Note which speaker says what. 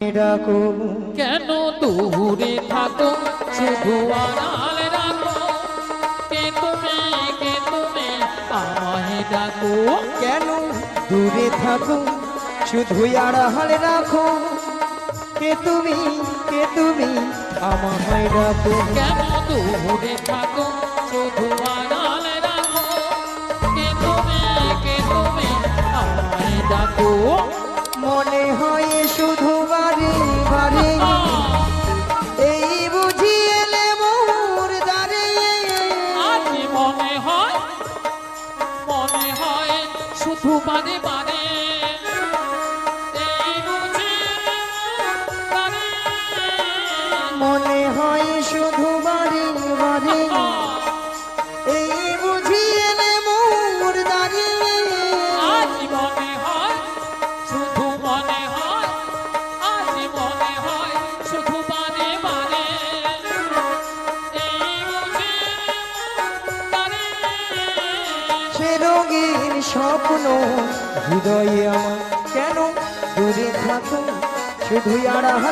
Speaker 1: ডাকো
Speaker 2: কেন দূরে থাকো শুধু আড়াল রাখো কে তুমি আমায় ডাকো
Speaker 1: কেন দূরে থাকো শুধু আড়াল রাখো কে তুমি আমায় ডাকো
Speaker 2: কেন দূরে থাকো শুধু আড়াল রাখো কে তুমি আমায় ডাকো
Speaker 1: মনে হয় শুধু বারে বারে এই বুঝি এলে মোর দ্বারে
Speaker 2: আজ মনে হয় শুধু বারে বারে এই বুঝি বারে
Speaker 1: মনে হয় শুধু বারে বারে এই বুঝি এলে মোর দ্বারে
Speaker 2: আজ মনে হয় শুধু মনে হয় আজ মনে হয় শুধু বারে বারে এই বুঝি বারে
Speaker 1: সে রঙের স্বপ্ন হৃদয়ে আমার কেন দূরে থাকো শুধু আড়ালে